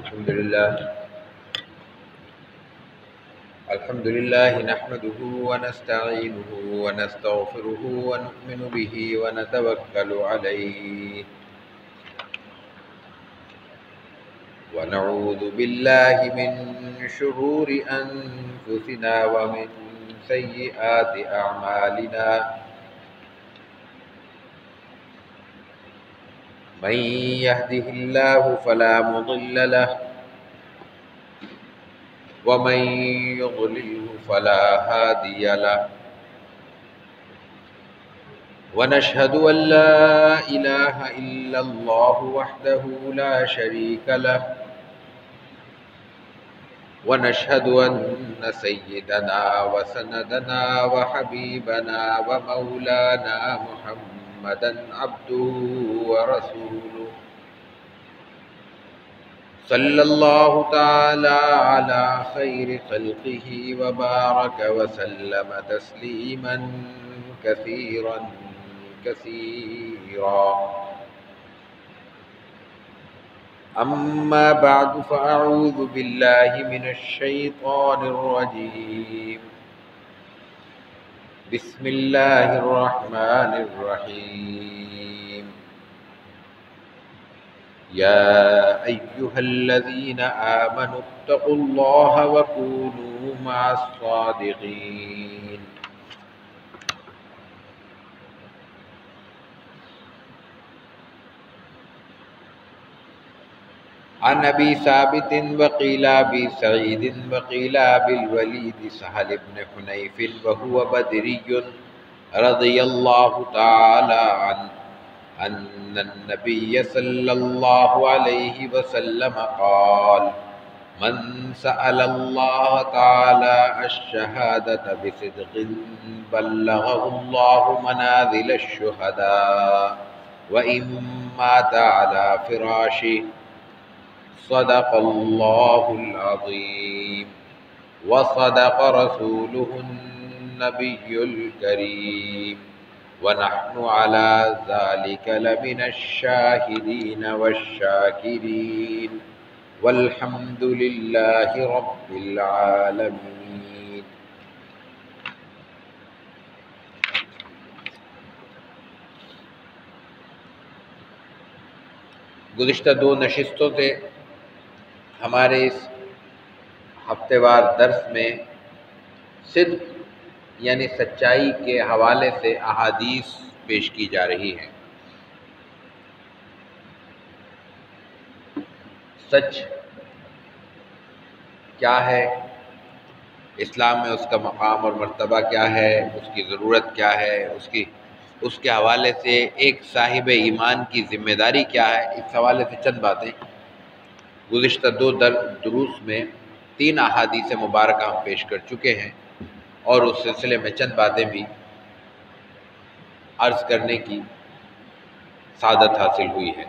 الحمد لله نحمده ونستعينه ونستغفره ونؤمن به ونتوكل عليه ونعوذ بالله من شرور أنفسنا ومن سيئات أعمالنا من يهده الله فلا مضل له ومن يضلله فلا هادي له ونشهد أن لا إله إلا الله وحده لا شريك له ونشهد أن سيدنا وسندنا وحبيبنا ومولانا محمدا عبده ورسوله صلى الله تعالى على خير خلقه وبارك وسلم تسليما كثيرا كثيرا أما بعد فأعوذ بالله من الشيطان الرجيم بسم الله الرحمن الرحيم يا أيها الذين آمنوا اتقوا الله وكونوا مع الصادقين عن أبي ثابت وقيل أبي سعيد وقيل أبي الوليد سهل بن حنيف وهو بدري رضي الله تعالى عنه أن النبي صلى الله عليه وسلم قال من سأل الله تعالى الشهادة بصدق بلغه الله منازل الشهداء وإن مات على فراشه صدق الله العظيم وصدق رسوله النبي الكريم ونحن على ذلك لمن الشاهدين والشاكرين والحمد لله رب العالمين. گزشتہ دو نشستوں سے ہمارے اس ہفتے وار درس میں صدق یعنی سچائی کے حوالے سے احادیث پیش کی جا رہی ہیں۔ سچ کیا ہے، اسلام میں اس کا مقام اور مرتبہ کیا ہے، اس کی ضرورت کیا ہے، اس کے حوالے سے ایک صاحب ایمان کی ذمہ داری کیا ہے، اس حوالے سے چند باتیں گزشتہ دو دروس میں 3 احادیث مبارکہ ہم پیش کر چکے ہیں اور اس سلسلے میں چند باتیں بھی عرض کرنے کی سعادت حاصل ہوئی ہے۔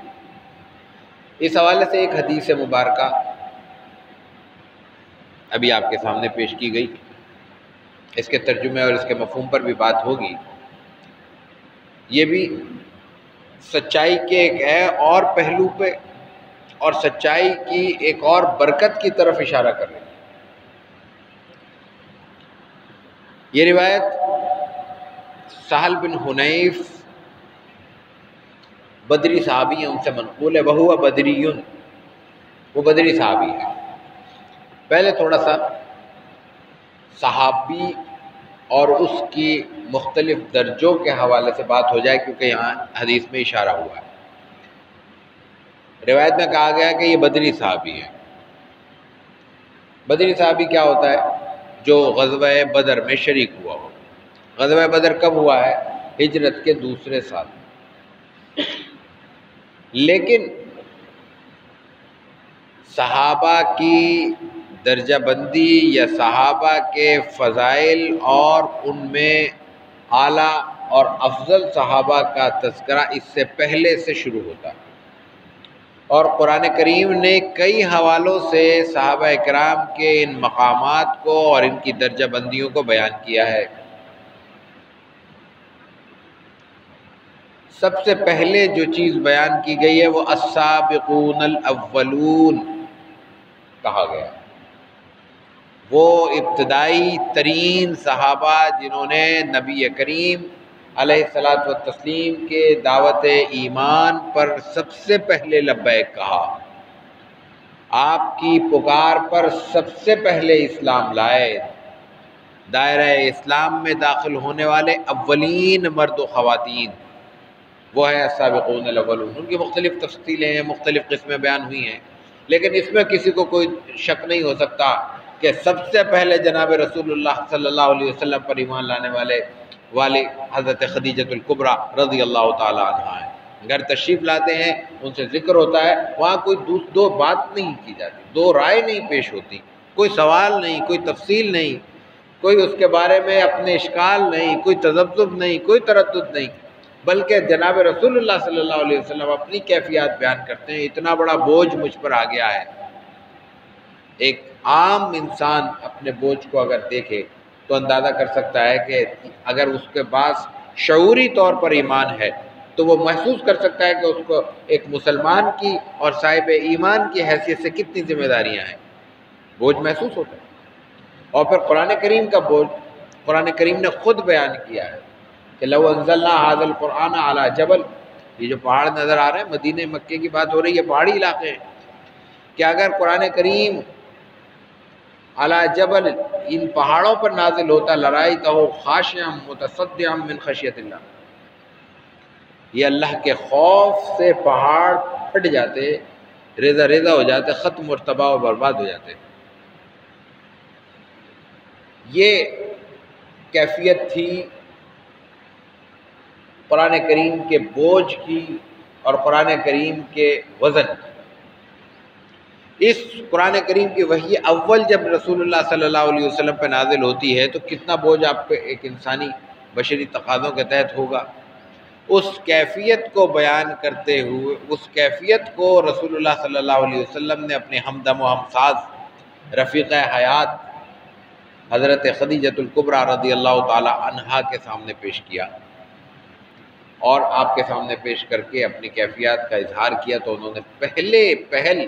اس حوالے سے ایک حدیث مبارکہ ابھی آپ کے سامنے پیش کی گئی، اس کے ترجمے اور اس کے مفہوم پر بھی بات ہوگی۔ یہ بھی سچائی کے ایک اور پہلو پہ اور سچائی کی ایک اور برکت کی طرف اشارہ کر رہی ہے۔ یہ روایت سہل بن حنیف بدری صحابی ہیں، ان سے منقول ہے، وہو بدری، وہ بدری صحابی ہے۔ پہلے تھوڑا سا صحابی اور اس کی مختلف درجوں کے حوالے سے بات ہو جائے، کیونکہ یہاں حدیث میں اشارہ ہوا ہے۔ روایت میں کہا گیا کہ یہ بدری صحابی ہے۔ بدری صحابی کیا ہوتا ہے؟ جو غزوہ بدر میں شریک ہوا ہو۔ غزوہ بدر کب ہوا ہے؟ ہجرت کے دوسرے سال۔ لیکن صحابہ کی درجہ بندی یا صحابہ کے فضائل اور ان میں اعلیٰ اور افضل صحابہ کا تذکرہ اس سے پہلے سے شروع ہوتا ہے، اور قرآن کریم نے کئی حوالوں سے صحابہ اکرام کے ان مقامات کو اور ان کی درجہ بندیوں کو بیان کیا ہے۔ سب سے پہلے جو چیز بیان کی گئی ہے وہ السابقون الاولون، کہا گیا۔ وہ ابتدائی ترین صحابہ جنہوں نے نبی کریم علیہ الصلاۃ والتسلیم کے دعوت ایمان پر سب سے پہلے لبیک کہا، آپ کی پکار پر سب سے پہلے اسلام لائے، دائرہ اسلام میں داخل ہونے والے اولین مرد و خواتین وہ ہے السابقون الاولون۔ ان کی مختلف تفصیلیں ہیں، مختلف قسمیں بیان ہوئی ہیں، لیکن اس میں کسی کو کوئی شک نہیں ہو سکتا کہ سب سے پہلے جناب رسول اللہ صلی اللہ علیہ وسلم پر ایمان لانے والے حضرت خدیجۃ الکبریٰ رضی اللہ تعالی عنہا ہیں۔ گھر تشریف لاتے ہیں، ان سے ذکر ہوتا ہے، وہاں کوئی دو بات نہیں کی جاتی، دو رائے نہیں پیش ہوتی، کوئی سوال نہیں، کوئی تفصیل نہیں، کوئی اس کے بارے میں اپنے اشکال نہیں، کوئی تذبذب نہیں، کوئی تردد نہیں، بلکہ جناب رسول اللہ صلی اللہ علیہ وسلم اپنی کیفیات بیان کرتے ہیں۔ اتنا بڑا بوجھ مجھ پر آ گیا ہے۔ ایک عام انسان اپنے بوجھ کو اگر دیکھے تو اندازہ کر سکتا ہے کہ اگر اس کے پاس شعوری طور پر ایمان ہے تو وہ محسوس کر سکتا ہے کہ اس کو ایک مسلمان کی اور صاحب ایمان کی حیثیت سے کتنی ذمہ داریاں ہیں، بوجھ محسوس ہوتا ہے۔ اور پھر قرآن کریم کا بوجھ، قرآن کریم نے خود بیان کیا ہے کہ لو انزلنا ھذا القرآن علی جبل، یہ جو پہاڑ نظر آ رہے ہیں، مدینہ مکے کی بات ہو رہی ہے، پہاڑی علاقے ہیں، کہ اگر قرآن کریم علی جبل ان پہاڑوں پر نازل ہوتا لرأیتہ خاشعا متصدعا من خشیۃ اللہ، یہ اللہ کے خوف سے پہاڑ پھٹ جاتے، ریزہ ریزہ ہو جاتے، ختم اور تباہ و برباد ہو جاتے۔ یہ کیفیت تھی قرآن کریم کے بوجھ کی اور قرآن کریم کے وزن کی۔ اس قرآن کریم کی وحی اول جب رسول اللہ صلی اللہ علیہ وسلم پہ نازل ہوتی ہے تو کتنا بوجھ آپ پہ ایک انسانی بشری تقاضوں کے تحت ہوگا۔ اس کیفیت کو بیان کرتے ہوئے، اس کیفیت کو رسول اللہ صلی اللہ علیہ وسلم نے اپنے ہمدم و ہمساز رفیق حیات حضرت خدیجۃ الکبریٰ رضی اللہ تعالی عنہا کے سامنے پیش کیا، اور آپ کے سامنے پیش کر کے اپنی کیفیات کا اظہار کیا۔ تو انہوں نے پہل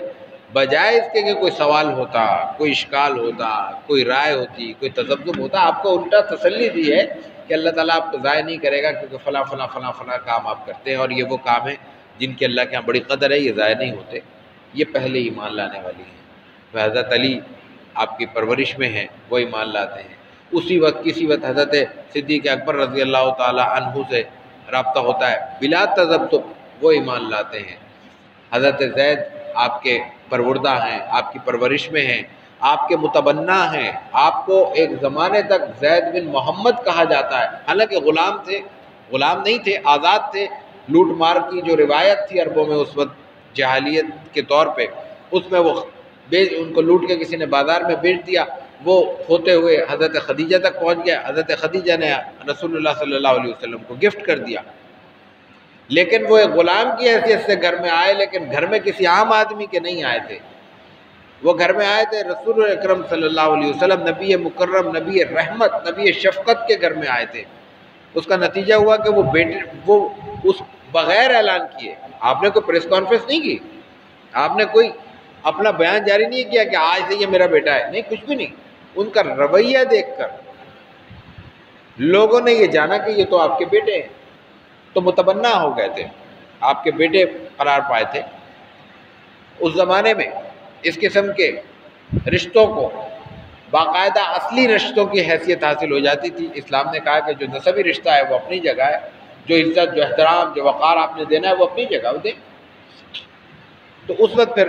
بجائے اس کے کہ کوئی سوال ہوتا، کوئی اشکال ہوتا، کوئی رائے ہوتی، کوئی تذبذب ہوتا، آپ کو الٹا تسلی دی ہے کہ اللہ تعالیٰ آپ کو ضائع نہیں کرے گا، کیونکہ فلاں فلاں فلاں فلاں کام آپ کرتے ہیں، اور یہ وہ کام ہیں جن کی اللہ کے یہاں بڑی قدر ہے، یہ ضائع نہیں ہوتے، یہ پہلے ایمان لانے والی ہیں۔ حضرت علی آپ کی پرورش میں ہیں، وہ ایمان لاتے ہیں۔ کسی وقت حضرت صدیق اکبر رضی اللہ تعالی عنہ سے رابطہ ہوتا ہے، بلا تذبذب وہ ایمان لاتے ہیں۔ حضرت زید آپ کے پروردہ ہیں، آپ کی پرورش میں ہیں، آپ کے متبنہ ہیں، آپ کو ایک زمانے تک زید بن محمد کہا جاتا ہے، حالانکہ غلام نہیں تھے، آزاد تھے۔ لوٹ مار کی جو روایت تھی عربوں میں اس وقت جاہلیت کے طور پہ، اس میں وہ ان کو لوٹ کے کسی نے بازار میں بیچ دیا، وہ ہوتے ہوئے حضرت خدیجہ تک پہنچ گیا، حضرت خدیجہ نے رسول اللہ صلی اللہ علیہ وسلم کو گفٹ کر دیا، لیکن وہ ایک غلام کی حیثیت سے گھر میں آئے، لیکن گھر میں کسی عام آدمی کے نہیں آئے تھے، وہ گھر میں آئے تھے رسول اکرم صلی اللہ علیہ وسلم، نبی مکرم، نبی رحمت، نبی شفقت کے گھر میں آئے تھے۔ اس کا نتیجہ ہوا کہ وہ اس بغیر اعلان کیے، آپ نے کوئی پریس کانفرنس نہیں کی، آپ نے کوئی اپنا بیان جاری نہیں کیا کہ آج سے یہ میرا بیٹا ہے، نہیں، کچھ بھی نہیں۔ ان کا رویہ دیکھ کر لوگوں نے یہ جانا کہ یہ تو آپ کے بیٹے ہیں، تو متبنہ ہو گئے تھے، آپ کے بیٹے قرار پائے تھے۔ اس زمانے میں اس قسم کے رشتوں کو باقاعدہ اصلی رشتوں کی حیثیت حاصل ہو جاتی تھی۔ اسلام نے کہا کہ جو نسبی رشتہ ہے وہ اپنی جگہ ہے، جو عزت، جو احترام، جو وقار آپ نے دینا ہے وہ اپنی جگہ دیں۔ تو اس وقت پھر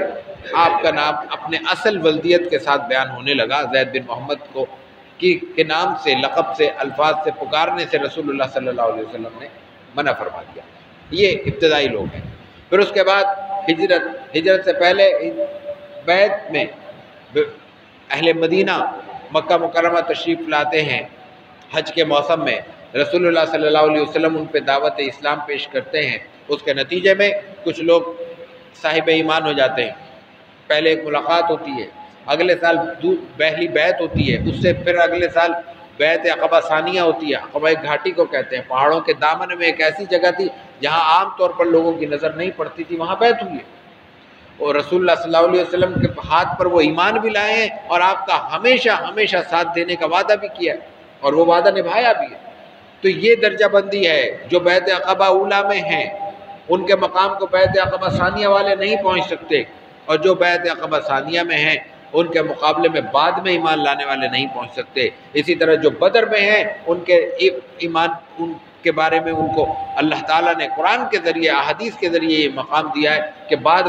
آپ کا نام اپنے اصل ولدیت کے ساتھ بیان ہونے لگا۔ زید بن محمد کو کے نام سے، لقب سے، الفاظ سے پکارنے سے رسول اللہ صلی اللہ علیہ وسلم نے منع فرما دیا۔ یہ ابتدائی لوگ ہیں۔ پھر اس کے بعد ہجرت سے پہلے بیعت میں اہل مدینہ مکہ مکرمہ تشریف لاتے ہیں حج کے موسم میں، رسول اللہ صلی اللہ علیہ وسلم ان پہ دعوت اسلام پیش کرتے ہیں۔ اس کے نتیجے میں کچھ لوگ صاحب ایمان ہو جاتے ہیں، پہلے ایک ملاقات ہوتی ہے، اگلے سال پہلی بیعت ہوتی ہے، اس سے پھر اگلے سال بیعت عقبہ ثانیہ ہوتی ہے۔ عقبہ گھاٹی کو کہتے ہیں، پہاڑوں کے دامن میں ایک ایسی جگہ تھی جہاں عام طور پر لوگوں کی نظر نہیں پڑتی تھی، وہاں بیعت ہوئی ہے۔ اور رسول اللہ صلی اللہ علیہ وسلم کے ہاتھ پر وہ ایمان بھی لائے ہیں اور آپ کا ہمیشہ ہمیشہ ساتھ دینے کا وعدہ بھی کیا ہے اور وہ وعدہ نبھایا بھی ہے۔ تو یہ درجہ بندی ہے۔ جو بیعت عقبہ اولیٰ میں ہیں ان کے مقام کو بیعت عقبہ ثانیہ والے نہیں پہنچ سکتے، اور جو بیعت عقبہ ثانیہ میں ہیں ان کے مقابلے میں بعد میں ایمان لانے والے نہیں پہنچ سکتے۔ اسی طرح جو بدر میں ہیں ان کے ایمان ان کے بارے میں ان کو اللہ تعالیٰ نے قرآن کے ذریعے احادیث کے ذریعے یہ مقام دیا ہے کہ بعد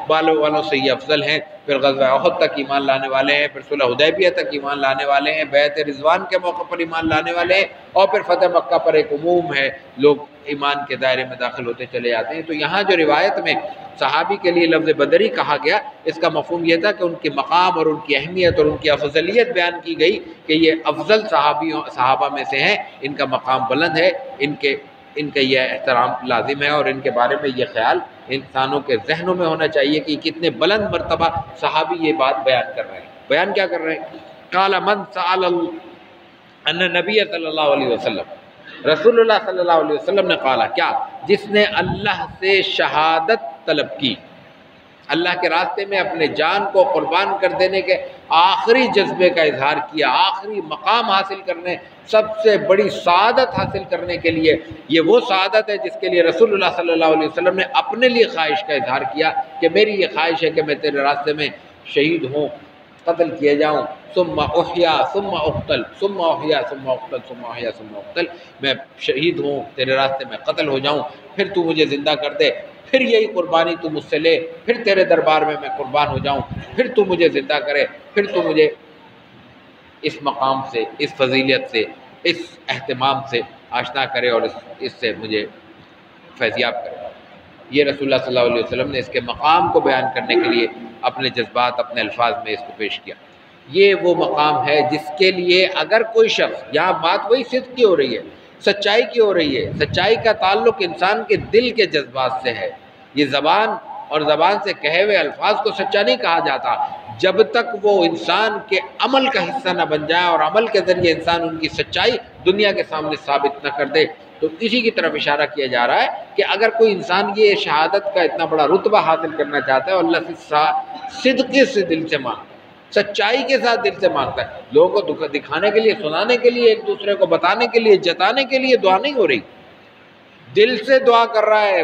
والوں سے یہ افضل ہیں، پھر غزوہ احد تک ایمان لانے والے ہیں، پھر صلح حدیبیہ تک ایمان لانے والے ہیں، بیعت رضوان کے موقع پر ایمان لانے والے ہیں، اور پھر فتح مکہ پر ایک عموم ہے، لوگ ایمان کے دائرے میں داخل ہوتے چلے جاتے ہیں۔ تو یہاں جو روایت میں صحابی کے لیے لفظ بدری کہا گیا، اس کا مفہوم یہ تھا کہ ان کے مقام اور ان کی اہمیت اور ان کی افضلیت بیان کی گئی کہ یہ افضل صحابہ میں سے ہیں، ان کا مقام بلند ہے، ان کا یہ احترام لازم ہے، اور ان کے بارے میں یہ خیال انسانوں کے ذہنوں میں ہونا چاہیے کہ کتنے بلند مرتبہ صحابی یہ بات بیان کر رہے ہیں۔ بیان کیا کر رہے ہیں؟ قال من سأل ان نبی صلی اللہ علیہ وسلم، رسول اللہ صلی اللہ علیہ وسلم نے قالا، کیا؟ جس نے اللہ سے شہادت طلب کی، اللہ کے راستے میں اپنے جان کو قربان کر دینے کے آخری جذبے کا اظہار کیا، آخری مقام حاصل کرنے، سب سے بڑی سعادت حاصل کرنے کے لیے، یہ وہ سعادت ہے جس کے لیے رسول اللہ صلی اللہ علیہ وسلم نے اپنے لیے خواہش کا اظہار کیا کہ میری یہ خواہش ہے کہ میں تیرے راستے میں شہید ہوں، قتل کیا جاؤں، ثم احیا ثم اقتل ثم احیا ثم اقتل ثم احیا ثم اقتل، میں شہید ہوں، تیرے راستے میں قتل ہو جاؤں، پھر تو مجھے زندہ کر دے، پھر یہی قربانی تو مجھ سے لے، پھر تیرے دربار میں قربان ہو جاؤں، پھر تو مجھے زندہ کرے، پھر تو مجھے اس مقام سے، اس فضیلت سے، اس اہتمام سے آشنا کرے اور اس سے مجھے فیضیاب کرے۔ یہ رسول اللہ صلی اللہ علیہ وسلم نے اس کے مقام کو بیان کرنے کے لیے اپنے جذبات، اپنے الفاظ میں اس کو پیش کیا۔ یہ وہ مقام ہے جس کے لیے اگر کوئی شخص، یہاں بات وہی صدق کی ہو رہی ہے، سچائی کی ہو رہی ہے، سچائی کا تعلق انسان کے دل کے جذبات سے ہے۔ یہ زبان اور زبان سے کہے ہوئے الفاظ کو سچا نہیں کہا جاتا جب تک وہ انسان کے عمل کا حصہ نہ بن جائے اور عمل کے ذریعے انسان ان کی سچائی دنیا کے سامنے ثابت نہ کر دے۔ تو اسی کی طرف اشارہ کیا جا رہا ہے کہ اگر کوئی انسان یہ شہادت کا اتنا بڑا رتبہ حاصل کرنا چاہتا ہے اور اللہ سے صدقے سے دل سے مانگتا ہے، سچائی کے ساتھ دل سے مانگتا ہے، لوگوں کو دکھانے کے لیے، سنانے کے لیے، ایک دوسرے کو بتانے کے لیے، جتانے کے لیے دعا نہیں ہو رہی، دل سے دعا کر رہا ہے،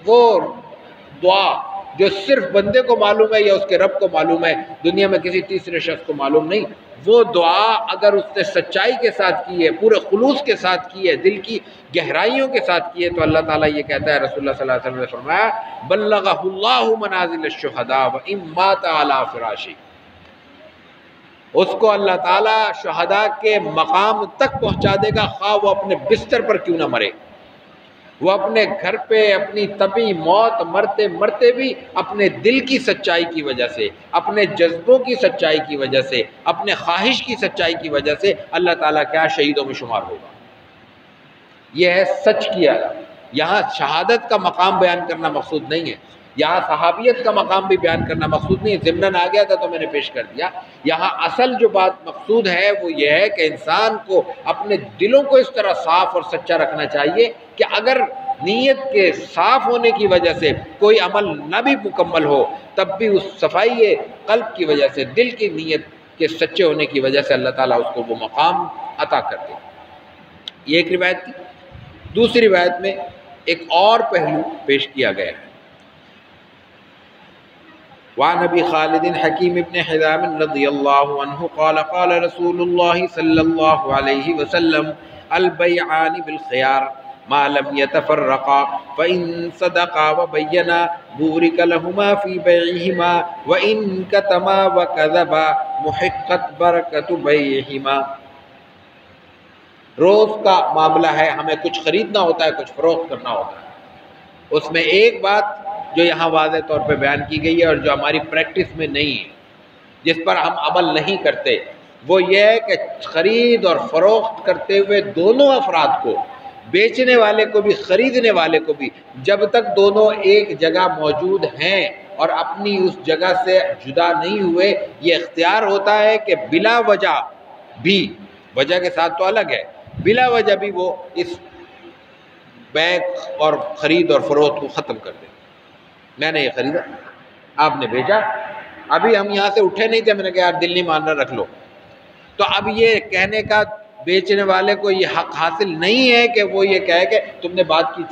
وہ دعا جو صرف بندے کو معلوم ہے یا اس کے رب کو معلوم ہے، دنیا میں کسی تیسرے شخص کو معلوم نہیں، وہ دعا اگر اس نے سچائی کے ساتھ کی ہے، پورے خلوص کے ساتھ کی ہے، دل کی گہرائیوں کے ساتھ کی ہے، تو اللہ تعالیٰ یہ کہتا ہے، رسول اللہ صلی اللہ علیہ وسلم نے فرمایا بلغہ اللہ منازل الشہداء وان مات علی فراشی، اس کو اللہ تعالیٰ شہداء کے مقام تک پہنچا دے گا، خواہ وہ اپنے بستر پر کیوں نہ مرے، وہ اپنے گھر پہ اپنی طبی موت مرتے مرتے بھی اپنے دل کی سچائی کی وجہ سے، اپنے جذبوں کی سچائی کی وجہ سے، اپنے خواہش کی سچائی کی وجہ سے اللہ تعالیٰ کیا شہیدوں میں شمار ہوگا۔ یہ ہے سچ کیا۔ یہاں شہادت کا مقام بیان کرنا مقصود نہیں ہے، یہاں صحابیت کا مقام بھی بیان کرنا مقصود نہیں ہے، ضمناً آ گیا تھا تو میں نے پیش کر دیا۔ یہاں اصل جو بات مقصود ہے وہ یہ ہے کہ انسان کو اپنے دلوں کو اس طرح صاف اور سچا رکھنا چاہیے کہ اگر نیت کے صاف ہونے کی وجہ سے کوئی عمل نہ بھی مکمل ہو، تب بھی اس صفائی قلب کی وجہ سے، دل کی نیت کے سچے ہونے کی وجہ سے اللہ تعالیٰ اس کو وہ مقام عطا کرتے۔ یہ ایک روایت تھی۔ دوسری روایت میں ایک اور پہلو پیش کیا گیا ہے۔ وعن ابی خالد حکیم ابن حزام رضی اللہ عنہ قال قال رسول اللہ صلی اللہ علیہ وسلم البیعان بالخیار ما لم يتفرقا فإن صدقا وبینا بورک لهما في بیعهما وإن کتما وکذبا محقت برکت بیعهما۔ روز کا معاملہ ہے، ہمیں کچھ خریدنا ہوتا ہے، کچھ فروخت کرنا ہوتا ہے، اس میں ایک بات جو یہاں واضح طور پہ بیان کی گئی ہے اور جو ہماری پریکٹس میں نہیں ہے، جس پر ہم عمل نہیں کرتے، وہ یہ ہے کہ خرید اور فروخت کرتے ہوئے دونوں افراد کو، بیچنے والے کو بھی خریدنے والے کو بھی، جب تک دونوں ایک جگہ موجود ہیں اور اپنی اس جگہ سے جدا نہیں ہوئے، یہ اختیار ہوتا ہے کہ بلا وجہ بھی، وجہ کے ساتھ تو الگ ہے، بلا وجہ بھی وہ اس بیع اور خرید اور فروخت کو ختم کر دیں۔ میں نے یہ خریدا، آپ نے بھیجا، ابھی ہم یہاں سے اٹھے نہیں تھے، میں نے کہا یار دل نہیں مان رہا، رکھ لو۔ تو اب یہ کہنے کا بیچنے والے کو یہ حق حاصل نہیں ہے کہ وہ یہ کہے کہ تم نے بات کی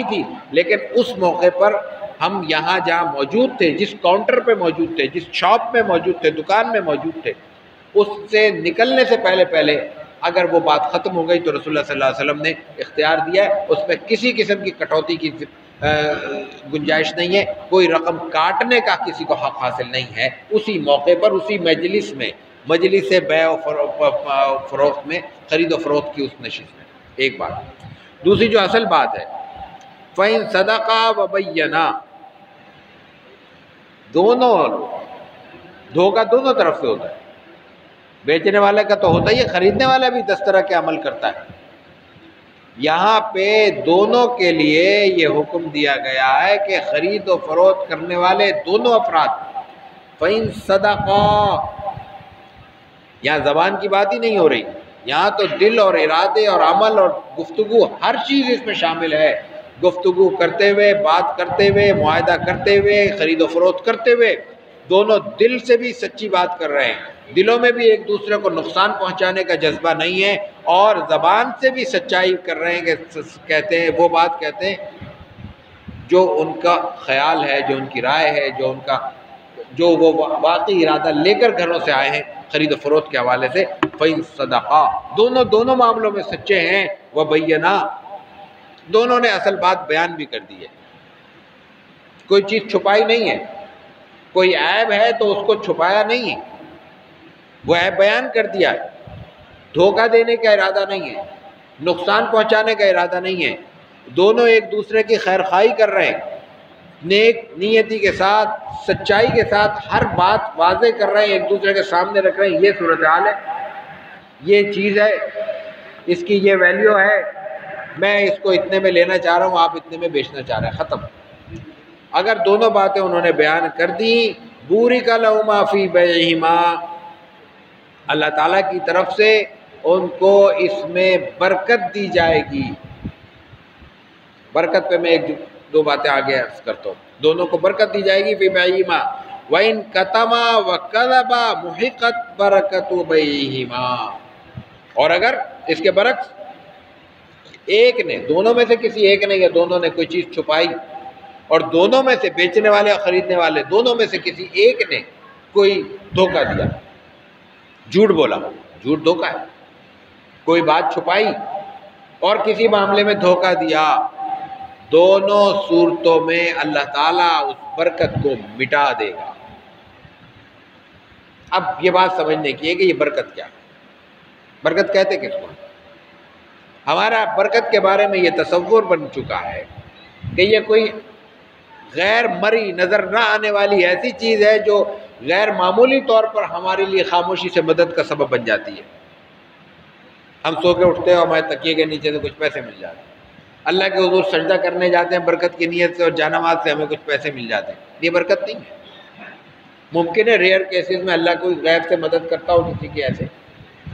تھی، لیکن اس موقع پر ہم یہاں جہاں موجود تھے، جس کاؤنٹر پہ موجود تھے، جس شاپ میں موجود تھے، دکان میں موجود تھے، اس سے نکلنے سے پہلے اگر وہ بات ختم ہو گئی تو رسول اللہ صلی اللہ علیہ وسلم نے اختیار دیا ہے، اس میں کسی قسم کی کٹوتی کی گنجائش نہیں ہے، کوئی رقم کاٹنے کا کسی کو حق حاصل نہیں ہے، اسی موقع پر، اسی مجلس میں، مجلس بیع و فروخت میں، خرید و فروخت کی اس نشست میں۔ ایک بات۔ دوسری جو اصل بات ہے، فَإِن صَدَقَا وَبَيَّنَا، دونوں دھوکہ دونوں طرف سے ہوتا ہے، بیچنے والے کا تو ہوتا ہی ہے، خریدنے والا بھی 10 طرح کے عمل کرتا ہے۔ یہاں پہ دونوں کے لیے یہ حکم دیا گیا ہے کہ خرید و فروخت کرنے والے دونوں افراد، فَإِن صَدَقَا، یہاں زبان کی بات ہی نہیں ہو رہی، یہاں تو دل اور ارادے اور عمل اور گفتگو، ہر چیز اس میں شامل ہے۔ گفتگو کرتے ہوئے، بات کرتے ہوئے، معاہدہ کرتے ہوئے، خرید و فروخت کرتے ہوئے، دونوں دل سے بھی سچی بات کر رہے ہیں، دلوں میں بھی ایک دوسرے کو نقصان پہنچانے کا جذبہ نہیں ہے، اور زبان سے بھی سچائی کر رہے ہیں کہ کہتے ہیں وہ بات کہتے ہیں جو ان کا خیال ہے، جو ان کی رائے ہے، جو وہ واقعی ارادہ لے کر گھروں سے آئے ہیں خرید و فروخت کے حوالے سے۔ فَإِن صَدَقَا، دونوں معاملوں میں سچے ہیں، وَبَيَّنَا، دونوں نے اصل بات بیان بھی کر دی ہے، کوئی چیز چھپائی نہیں ہے، کوئی عیب ہے تو اس کو چھپایا نہیں ہے، وہ عیب بیان کر دیا ہے، دھوکہ دینے کا ارادہ نہیں ہے، نقصان پہنچانے کا ارادہ نہیں ہے، دونوں ایک دوسرے کی خیر خواہی کر رہے ہیں، نیک نیتی کے ساتھ، سچائی کے ساتھ ہر بات واضح کر رہے ہیں، ایک دوسرے کے سامنے رکھ رہے ہیں، یہ صورتحال ہے، یہ چیز ہے، اس کی یہ ویلیو ہے، میں اس کو اتنے میں لینا چاہ رہا ہوں، آپ اتنے میں بیچنا چاہ رہے ہیں، ختم۔ اگر دونوں باتیں انہوں نے بیان کر دی، بورک لہما فی بیعہما، اللہ تعالیٰ کی طرف سے ان کو اس میں برکت دی جائے گی۔ برکت پہ میں ایک دو باتیں آگے عرض کرتا ہوں، دونوں کو برکت دی جائے گی فی بیعہما، وَإِن کَتَمَا وَكَذَبَا مُحِقَتْ بَرَكَتُ بَيْعِهِمَا، اور اگر اس کے برعکس ایک نے، دونوں میں سے کسی ایک نے یا دونوں نے کوئی چیز چھپائی، اور دونوں میں سے بیچنے والے اور خریدنے والے دونوں میں سے کسی ایک نے کوئی دھوکہ دیا، جھوٹ بولا، جھوٹ دھوکہ ہے، کوئی بات چھپائی اور کسی معاملے میں دھوکہ دیا، دونوں صورتوں میں اللہ تعالیٰ اس برکت کو مٹا دے گا۔ اب یہ بات سمجھنے کی ہے کہ یہ برکت کیا ہے، برکت کہتے کس کو؟ ہمارا برکت کے بارے میں یہ تصور بن چکا ہے کہ یہ کوئی غیر مرئی، نظر نہ آنے والی ایسی چیز ہے جو غیر معمولی طور پر ہمارے لیے خاموشی سے مدد کا سبب بن جاتی ہے۔ ہم سو کے اٹھتے ہیں اور ہمارے تکیے کے نیچے سے کچھ پیسے مل جاتے ہیں، اللہ کے حضور سجدہ کرنے جاتے ہیں برکت کی نیت سے اور جانماز سے ہمیں کچھ پیسے مل جاتے ہیں، یہ برکت نہیں ہے۔ ممکن ہے ریئر کیسز میں اللہ کوئی غیب سے مدد کرتا ہو کسی کے، ایسے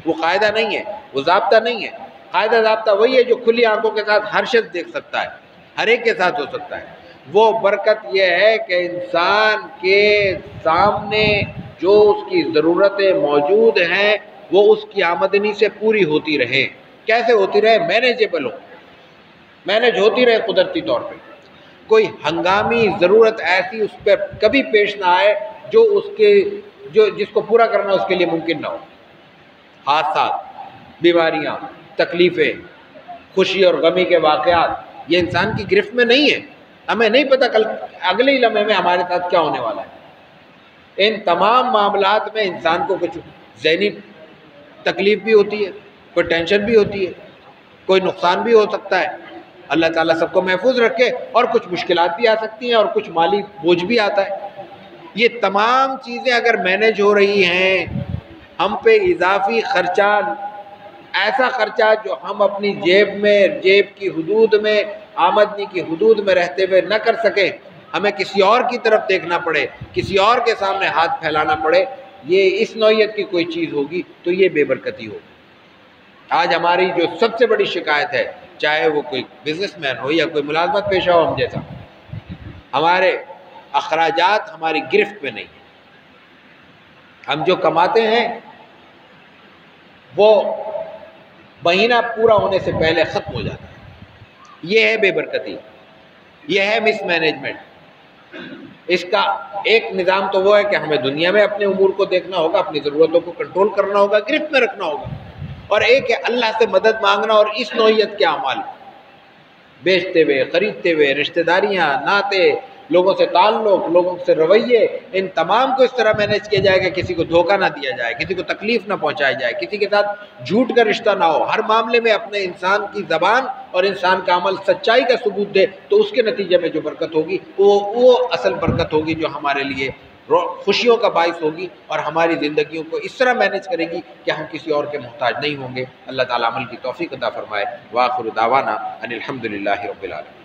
وہ قاعدہ نہیں ہے، وہ ضابطہ نہیں ہے۔ قاعدہ ضابطہ وہی ہے جو کھلی آنکھوں کے ساتھ ہر شخص دیکھ سکتا ہے، ہر ایک کے ساتھ ہو سکتا ہے۔ وہ برکت یہ ہے کہ انسان کے سامنے جو اس کی ضرورتیں موجود ہیں وہ اس کی آمدنی سے پوری ہوتی رہیں۔ کیسے ہوتی رہے؟ مینیجیبل ہو، مینیج ہوتی رہے قدرتی طور پہ، کوئی ہنگامی ضرورت ایسی اس پہ کبھی پیش نہ آئے جس کو پورا کرنا اس کے لیے ممکن نہ ہو۔ حادثات، بیماریاں، تکلیفیں، خوشی اور غمی کے واقعات، یہ انسان کی گرفت میں نہیں ہے، ہمیں نہیں پتہ کل اگلے ہی لمحے میں ہمارے ساتھ کیا ہونے والا ہے۔ ان تمام معاملات میں انسان کو کچھ ذہنی تکلیف بھی ہوتی ہے، کوئی ٹینشن بھی ہوتی ہے، کوئی نقصان بھی ہو سکتا ہے، اللہ تعالیٰ سب کو محفوظ رکھے، اور کچھ مشکلات بھی آ سکتی ہیں اور کچھ مالی بوجھ بھی آتا ہے۔ یہ تمام چیزیں اگر مینیج ہو رہی ہیں، ہم پہ اضافی خرچہ، ایسا خرچہ جو ہم اپنی جیب کی حدود میں، آمدنی کی حدود میں رہتے ہوئے نہ کر سکیں، ہمیں کسی اور کی طرف دیکھنا پڑے، کسی اور کے سامنے ہاتھ پھیلانا پڑے، یہ اس نوعیت کی کوئی چیز ہوگی تو یہ بے برکتی ہوگی۔ آج ہماری جو سب سے بڑی شکایت ہے، چاہے وہ کوئی بزنس مین ہو یا کوئی ملازمت پیشہ ہو ہم جیسا، ہمارے اخراجات ہماری گرفت میں نہیں ہیں. ہم جو کماتے ہیں وہ مہینہ پورا ہونے سے پہلے ختم ہو جاتا ہے. یہ ہے بے برکتی، یہ ہے مس مینجمنٹ. اس کا ایک نظام تو وہ ہے کہ ہمیں دنیا میں اپنے امور کو دیکھنا ہوگا، اپنی ضرورتوں کو کنٹرول کرنا ہوگا، گرفت میں رکھنا ہوگا، اور ایک ہے اللہ سے مدد مانگنا. اور اس نوعیت کے اعمال بیچتے ہوئے، خریدتے ہوئے، رشتہ داریاں، ناطے، لوگوں سے تعلق، لوگوں سے رویے، ان تمام کو اس طرح مینیج کیا جائے کہ کسی کو دھوکہ نہ دیا جائے، کسی کو تکلیف نہ پہنچائی جائے، کسی کے ساتھ جھوٹ کا رشتہ نہ ہو. ہر معاملے میں اپنے انسان کی زبان اور انسان کا عمل سچائی کا ثبوت دے، تو اس کے نتیجے میں جو برکت ہوگی وہ اصل برکت ہوگی جو ہمارے لیے خوشیوں کا باعث ہوگی اور ہماری زندگیوں کو اس طرح مینیج کرے گی کہ ہم کسی اور کے محتاج نہیں ہوں گے. اللہ تعالیٰ عمل کی توفیق عطا فرمائے. وآخر دعوانا ان الحمد للہ رب العالمین.